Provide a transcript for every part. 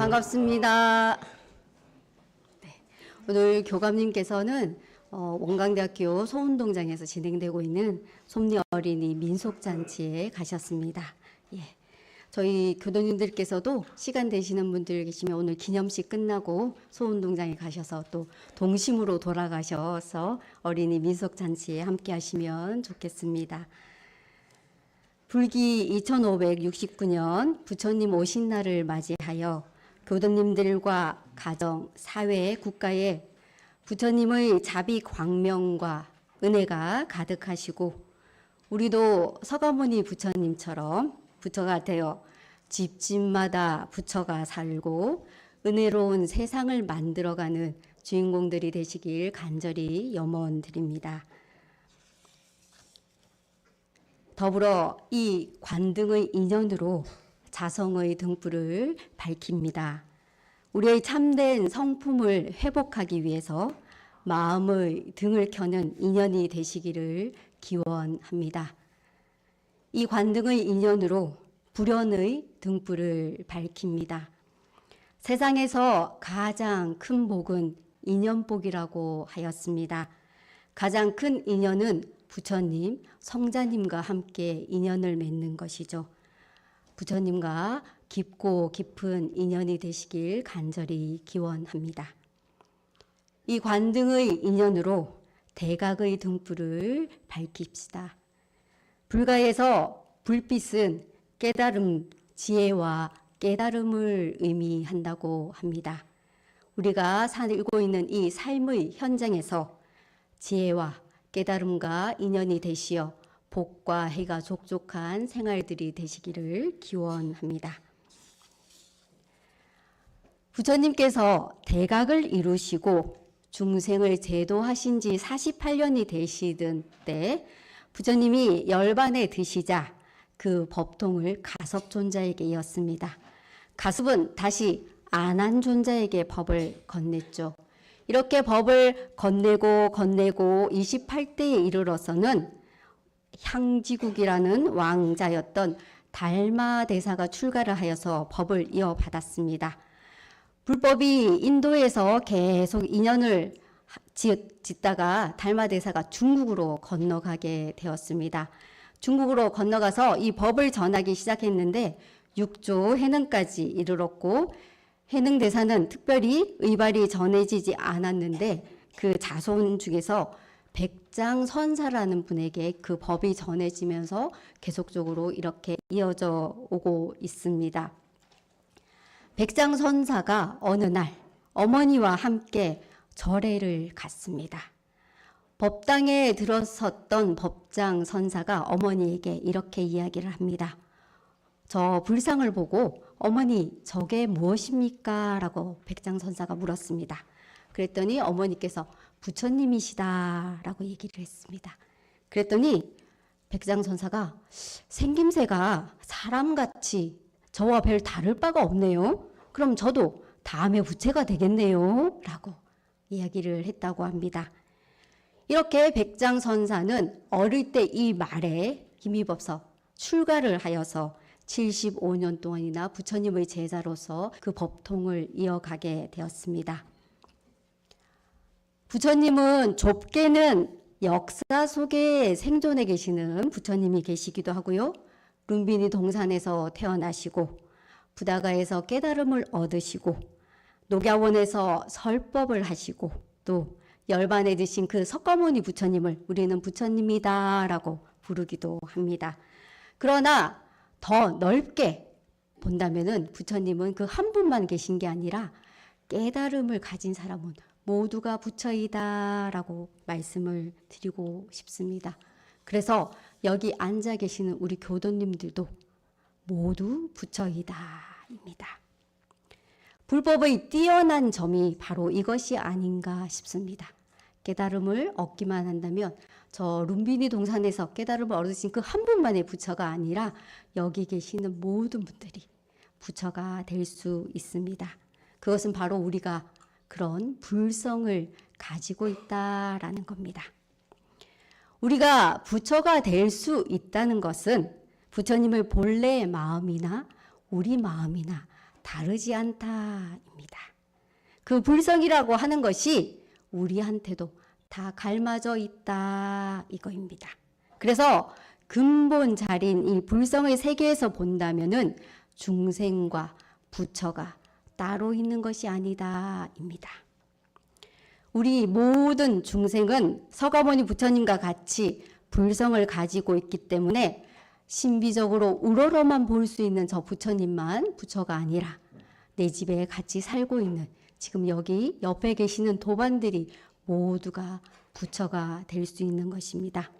반갑습니다. 네, 오늘 교감님께서는 원광대학교 소운동장에서 진행되고 있는 솜니 어린이 민속잔치에 가셨습니다. 예, 저희 교도님들께서도 시간 되시는 분들 계시면 오늘 기념식 끝나고 소운동장에 가셔서 또 동심으로 돌아가셔서 어린이 민속잔치에 함께 하시면 좋겠습니다. 불기 2569년 부처님 오신 날을 맞이하여 교도님들과 가정, 사회, 국가에 부처님의 자비 광명과 은혜가 가득하시고 우리도 서가모니 부처님처럼 부처가 되어 집집마다 부처가 살고 은혜로운 세상을 만들어가는 주인공들이 되시길 간절히 염원드립니다. 더불어 이 관등의 인연으로 자성의 등불을 밝힙니다. 우리의 참된 성품을 회복하기 위해서 마음의 등을 켜는 인연이 되시기를 기원합니다. 이 관등의 인연으로 불연의 등불을 밝힙니다. 세상에서 가장 큰 복은 인연복이라고 하였습니다. 가장 큰 인연은 부처님, 성자님과 함께 인연을 맺는 것이죠. 부처님과 깊고 깊은 인연이 되시길 간절히 기원합니다. 이 관등의 인연으로 대각의 등불을 밝힙시다. 불가에서 불빛은 깨달음, 지혜와 깨달음을 의미한다고 합니다. 우리가 살고 있는 이 삶의 현장에서 지혜와 깨달음과 인연이 되시어 복과 해가 족족한 생활들이 되시기를 기원합니다. 부처님께서 대각을 이루시고 중생을 제도하신 지 48년이 되시던 때 부처님이 열반에 드시자 그 법통을 가섭존자에게 이었습니다. 가섭은 다시 안한존자에게 법을 건넸죠. 이렇게 법을 건네고 28대에 이르러서는 향지국이라는 왕자였던 달마대사가 출가를 하여서 법을 이어받았습니다. 불법이 인도에서 계속 인연을 짓다가 달마대사가 중국으로 건너가게 되었습니다. 중국으로 건너가서 이 법을 전하기 시작했는데 6조 해능까지 이르렀고 해능대사는 특별히 의발이 전해지지 않았는데 그 자손 중에서 백장선사라는 분에게 그 법이 전해지면서 계속적으로 이렇게 이어져 오고 있습니다. 백장선사가 어느 날 어머니와 함께 절에를 갔습니다. 법당에 들어섰던 법장선사가 어머니에게 이렇게 이야기를 합니다. 저 불상을 보고 어머니 저게 무엇입니까? 라고 백장선사가 물었습니다. 그랬더니 어머니께서 부처님이시다 라고 얘기를 했습니다. 그랬더니 백장선사가 생김새가 사람같이 저와 별 다를 바가 없네요. 그럼 저도 다음에 부처가 되겠네요 라고 이야기를 했다고 합니다. 이렇게 백장선사는 어릴 때 이 말에 힘입어서 출가를 하여서 75년 동안이나 부처님의 제자로서 그 법통을 이어가게 되었습니다. 부처님은 좁게는 역사 속에 생존해 계시는 부처님이 계시기도 하고요. 룸비니 동산에서 태어나시고 부다가에서 깨달음을 얻으시고 녹야원에서 설법을 하시고 또 열반에 드신 그 석가모니 부처님을 우리는 부처님이다 라고 부르기도 합니다. 그러나 더 넓게 본다면은 부처님은 그 한 분만 계신 게 아니라 깨달음을 가진 사람은 모두가 부처이다 라고 말씀을 드리고 싶습니다. 그래서 여기 앉아 계시는 우리 교도님들도 모두 부처이다 입니다. 불법의 뛰어난 점이 바로 이것이 아닌가 싶습니다. 깨달음을 얻기만 한다면 저 룸비니 동산에서 깨달음을 얻으신 그 한 분만의 부처가 아니라 여기 계시는 모든 분들이 부처가 될 수 있습니다. 그것은 바로 우리가 그런 불성을 가지고 있다라는 겁니다. 우리가 부처가 될 수 있다는 것은 부처님의 본래의 마음이나 우리 마음이나 다르지 않다입니다. 그 불성이라고 하는 것이 우리한테도 다 갈마져 있다 이거입니다. 그래서 근본 자리인 이 불성의 세계에서 본다면은 중생과 부처가 따로 있는 것이 아니다입니다. 우리 모든 중생은 서가모니 부처님과 같이 불성을 가지고 있기 때문에 신비적으로 우러러만 볼 수 있는 저 부처님만 부처가 아니라 내 집에 같이 살고 있는 지금 여기 옆에 계시는 도반들이 모두가 부처가 될 수 있는 것입니다.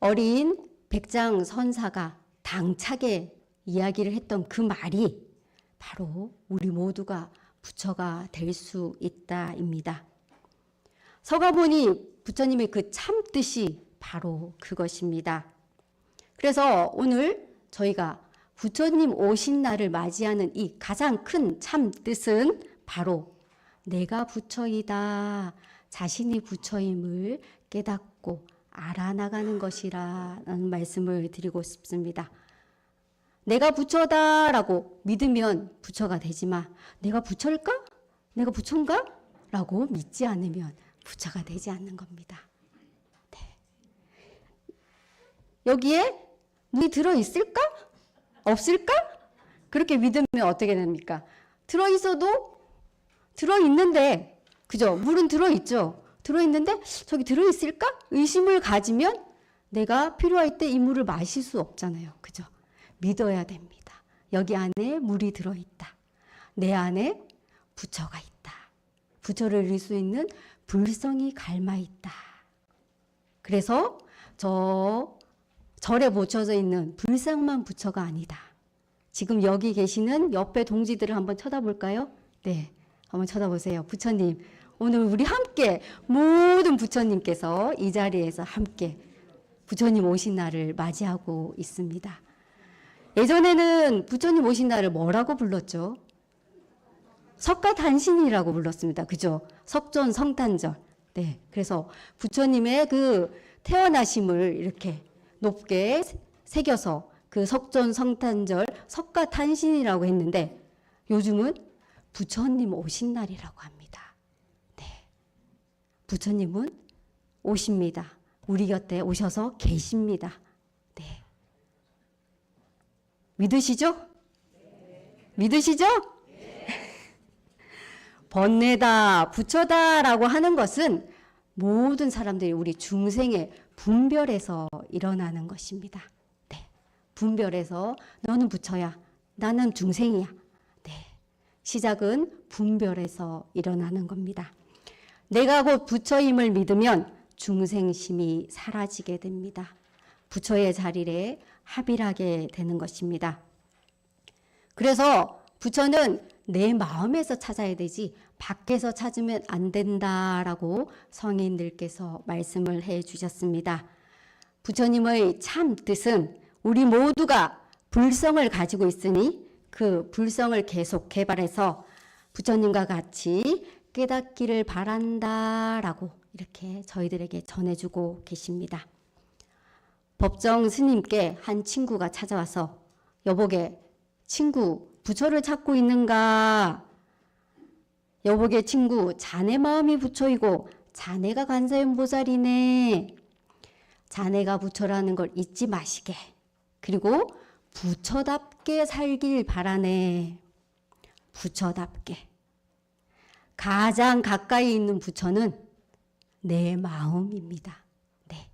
어린 백장 선사가 당차게 이야기를 했던 그 말이 바로 우리 모두가 부처가 될 수 있다입니다. 서가모니 부처님의 그 참뜻이 바로 그것입니다. 그래서 오늘 저희가 부처님 오신 날을 맞이하는 이 가장 큰 참뜻은 바로 내가 부처이다, 자신이 부처임을 깨닫고 알아나가는 것이라는 말씀을 드리고 싶습니다. 내가 부처다라고 믿으면 부처가 되지만 내가 부처일까? 내가 부처인가? 라고 믿지 않으면 부처가 되지 않는 겁니다. 네. 여기에 물이 들어있을까? 없을까? 그렇게 믿으면 어떻게 됩니까? 들어있어도 들어있는데 그죠? 물은 들어있죠? 들어있는데 저기 들어있을까? 의심을 가지면 내가 필요할 때 이 물을 마실 수 없잖아요. 그죠? 믿어야 됩니다. 여기 안에 물이 들어있다. 내 안에 부처가 있다. 부처를 이룰 수 있는 불성이 갈마있다. 그래서 저 절에 묻혀져 있는 불상만 부처가 아니다. 지금 여기 계시는 옆에 동지들을 한번 쳐다볼까요? 네, 한번 쳐다보세요. 부처님, 오늘 우리 함께 모든 부처님께서 이 자리에서 함께 부처님 오신 날을 맞이하고 있습니다. 예전에는 부처님 오신 날을 뭐라고 불렀죠? 석가탄신이라고 불렀습니다. 그죠? 석존 성탄절. 네, 그래서 부처님의 그 태어나심을 이렇게 높게 새겨서 그 석존 성탄절 석가탄신이라고 했는데 요즘은 부처님 오신 날이라고 합니다. 네, 부처님은 오십니다. 우리 곁에 오셔서 계십니다. 네, 믿으시죠? 믿으시죠? 번뇌다, 부처다라고 하는 것은 모든 사람들이 우리 중생의 분별에서 일어나는 것입니다. 네, 분별에서 너는 부처야, 나는 중생이야. 네, 시작은 분별에서 일어나는 겁니다. 내가 곧 부처임을 믿으면 중생심이 사라지게 됩니다. 부처의 자리에 합일하게 되는 것입니다. 그래서 부처는 내 마음에서 찾아야 되지 밖에서 찾으면 안 된다라고 성인들께서 말씀을 해 주셨습니다. 부처님의 참 뜻은 우리 모두가 불성을 가지고 있으니 그 불성을 계속 개발해서 부처님과 같이 깨닫기를 바란다라고 이렇게 저희들에게 전해주고 계십니다. 법정 스님께 한 친구가 찾아와서 여보게 친구 부처를 찾고 있는가? 여보게 친구 자네 마음이 부처이고 자네가 관세음보살이네. 자네가 부처라는 걸 잊지 마시게. 그리고 부처답게 살길 바라네. 부처답게. 가장 가까이 있는 부처는 내 마음입니다. 네,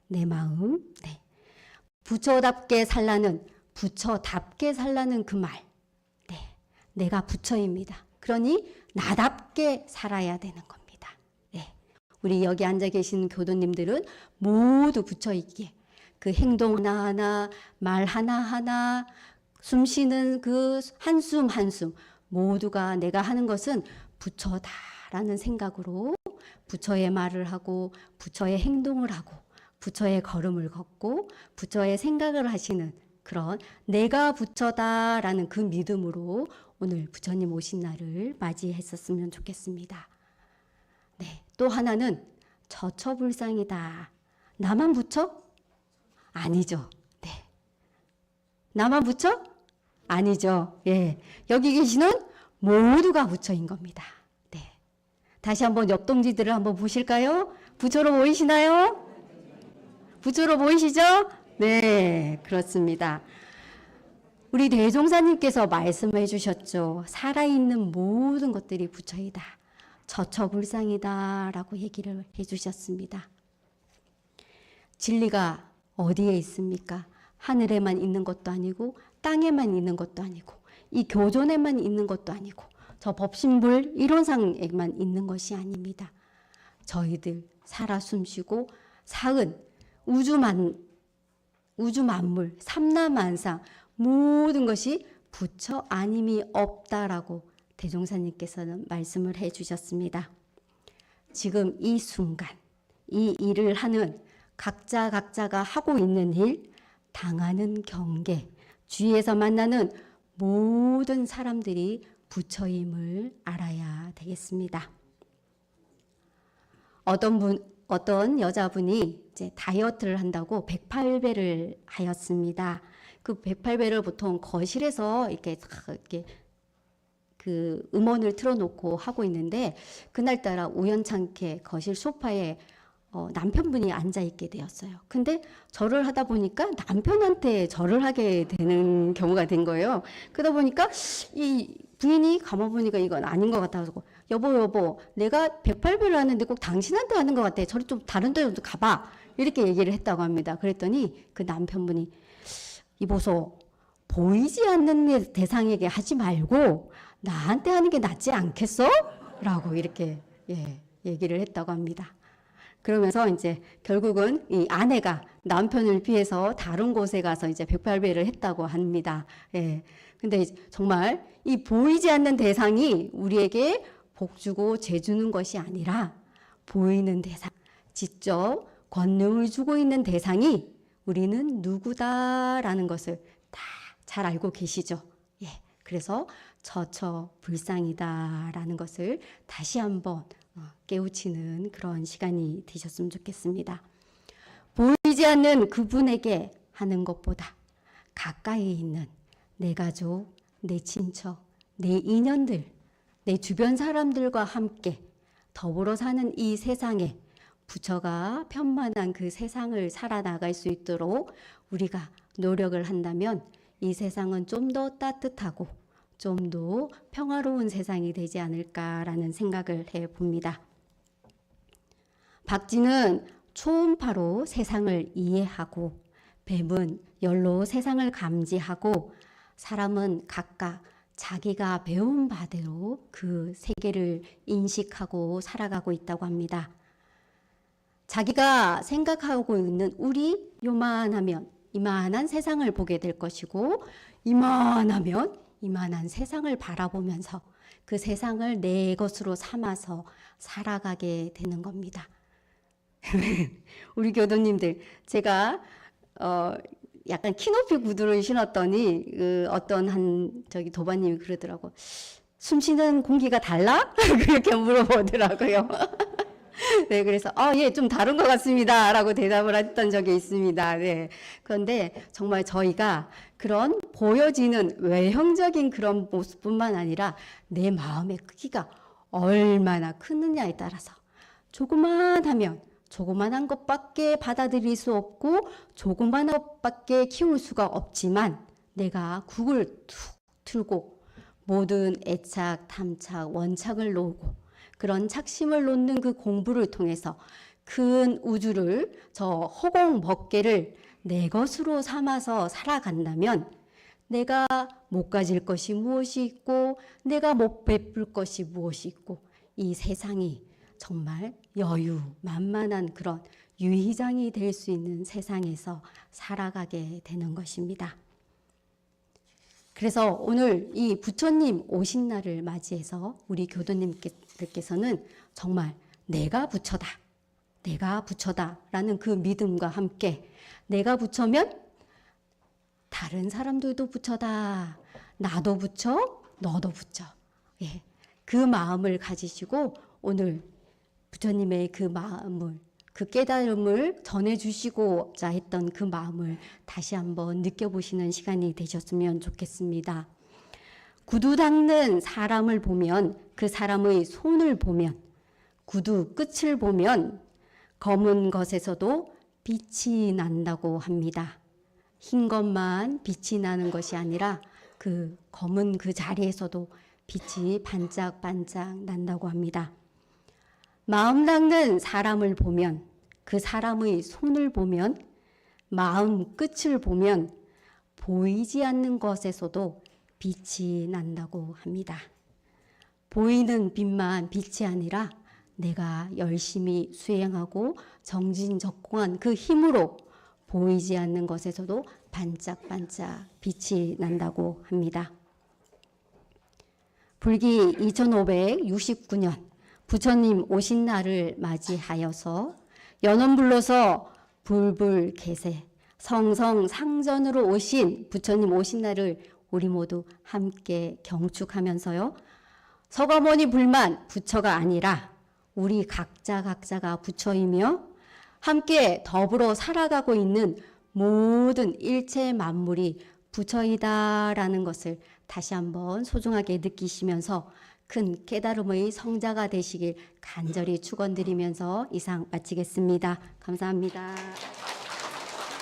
내 마음. 네, 부처답게 살라는 부처답게 살라는 그 말. 네, 내가 부처입니다. 그러니 나답게 살아야 되는 겁니다. 네, 우리 여기 앉아 계신 교도님들은 모두 부처이기에 그 행동 하나하나, 말 하나하나, 숨 쉬는 그 한숨 한숨 모두가 내가 하는 것은 부처다라는 생각으로 부처의 말을 하고 부처의 행동을 하고 부처의 걸음을 걷고 부처의 생각을 하시는 그런 내가 부처다라는 그 믿음으로 오늘 부처님 오신 날을 맞이했었으면 좋겠습니다. 네, 또 하나는 처처불상이다. 나만 부처? 아니죠. 네, 나만 부처? 아니죠. 예. 여기 계시는 모두가 부처인 겁니다. 네. 다시 한번 옆동지들을 한번 보실까요? 부처로 보이시나요? 부처로 보이시죠? 네, 그렇습니다. 우리 대종사님께서 말씀해 주셨죠. 살아있는 모든 것들이 부처이다. 처처불상이다 라고 얘기를 해 주셨습니다. 진리가 어디에 있습니까? 하늘에만 있는 것도 아니고 땅에만 있는 것도 아니고 이 교존에만 있는 것도 아니고 저 법신불 이론상에만 있는 것이 아닙니다. 저희들 살아 숨쉬고 사은 우주 만물 삼라만상 모든 것이 부처 아님이 없다라고 대종사님께서는 말씀을 해 주셨습니다. 지금 이 순간 이 일을 하는 각자가 하고 있는 일, 당하는 경계, 주위에서 만나는 모든 사람들이 부처임을 알아야 되겠습니다. 어떤 여자분이 이제 다이어트를 한다고 108배를 하였습니다. 그 108배를 보통 거실에서 이렇게 그 음원을 틀어놓고 하고 있는데 그날따라 우연찮게 거실 소파에 남편분이 앉아있게 되었어요. 근데 절을 하다 보니까 남편한테 절을 하게 되는 경우가 된 거예요. 그러다 보니까 이 부인이 가만 보니까 이건 아닌 것 같아서 여보 내가 108배를 하는데 꼭 당신한테 하는 것 같아. 저리 좀 다른 데로 가봐. 이렇게 얘기를 했다고 합니다. 그랬더니 그 남편분이 이보소 보이지 않는 대상에게 하지 말고 나한테 하는 게 낫지 않겠어? 라고 이렇게 얘기를 했다고 합니다. 그러면서 이제 결국은 이 아내가 남편을 피해서 다른 곳에 가서 이제 108배를 했다고 합니다. 예. 근데 정말 이 보이지 않는 대상이 우리에게 복 주고 죄 주는 것이 아니라 보이는 대상, 직접 권능을 주고 있는 대상이 우리는 누구다라는 것을 다 잘 알고 계시죠. 예. 그래서 처처불상이다라는 것을 다시 한번 깨우치는 그런 시간이 되셨으면 좋겠습니다. 보이지 않는 그분에게 하는 것보다 가까이 있는 내 가족, 내 친척, 내 인연들, 내 주변 사람들과 함께 더불어 사는 이 세상에 부처가 편만한 그 세상을 살아나갈 수 있도록 우리가 노력을 한다면 이 세상은 좀 더 따뜻하고 좀 더 평화로운 세상이 되지 않을까라는 생각을 해봅니다. 박쥐는 초음파로 세상을 이해하고 뱀은 열로 세상을 감지하고 사람은 각각 자기가 배운 바대로 그 세계를 인식하고 살아가고 있다고 합니다. 자기가 생각하고 있는 우리 요만하면 이만한 세상을 보게 될 것이고 이만하면 이만한 세상을 바라보면서 그 세상을 내 것으로 삼아서 살아가게 되는 겁니다. 우리 교도님들 제가 약간 키높이 구두를 신었더니 어떤 한 도반님이 그러더라고. 숨 쉬는 공기가 달라? 그렇게 물어보더라고요. 네, 그래서 예, 좀 다른 것 같습니다 라고 대답을 했던 적이 있습니다. 네. 그런데 정말 저희가 그런 보여지는 외형적인 그런 모습뿐만 아니라 내 마음의 크기가 얼마나 크느냐에 따라서 조그만하면 조그만한 것밖에 받아들일 수 없고 조그만한 것밖에 키울 수가 없지만 내가 국을 툭 틀고 모든 애착, 탐착, 원착을 놓고 그런 착심을 놓는 그 공부를 통해서 큰 우주를 저 허공 먹개를 내 것으로 삼아서 살아간다면 내가 못 가질 것이 무엇이 있고 내가 못 베풀 것이 무엇이 있고 이 세상이 정말 여유 만만한 그런 유희장이 될 수 있는 세상에서 살아가게 되는 것입니다. 그래서 오늘 이 부처님 오신 날을 맞이해서 우리 교도님들께서는 정말 내가 부처다, 내가 부처다라는 그 믿음과 함께 내가 부처면 다른 사람들도 부처다, 나도 부처, 너도 부처. 예, 그 마음을 가지시고 오늘 부처님의 그 마음을 그 깨달음을 전해주시고자 했던 그 마음을 다시 한번 느껴보시는 시간이 되셨으면 좋겠습니다. 구두 닦는 사람을 보면, 그 사람의 손을 보면, 구두 끝을 보면 검은 것에서도 빛이 난다고 합니다. 흰 것만 빛이 나는 것이 아니라 그 검은 그 자리에서도 빛이 반짝반짝 난다고 합니다. 마음 닦는 사람을 보면, 그 사람의 손을 보면, 마음 끝을 보면 보이지 않는 것에서도 빛이 난다고 합니다. 보이는 빛만 빛이 아니라 내가 열심히 수행하고 정진적공한 그 힘으로 보이지 않는 것에서도 반짝반짝 빛이 난다고 합니다. 불기 2569년 부처님 오신 날을 맞이하여서 연원불로서 불불개세 성성상전으로 오신 부처님 오신 날을 우리 모두 함께 경축하면서요. 서가모니 불만 부처가 아니라 우리 각자가 부처이며 함께 더불어 살아가고 있는 모든 일체 만물이 부처이다라는 것을 다시 한번 소중하게 느끼시면서 큰 깨달음의 성자가 되시길 간절히 축원드리면서 이상 마치겠습니다. 감사합니다.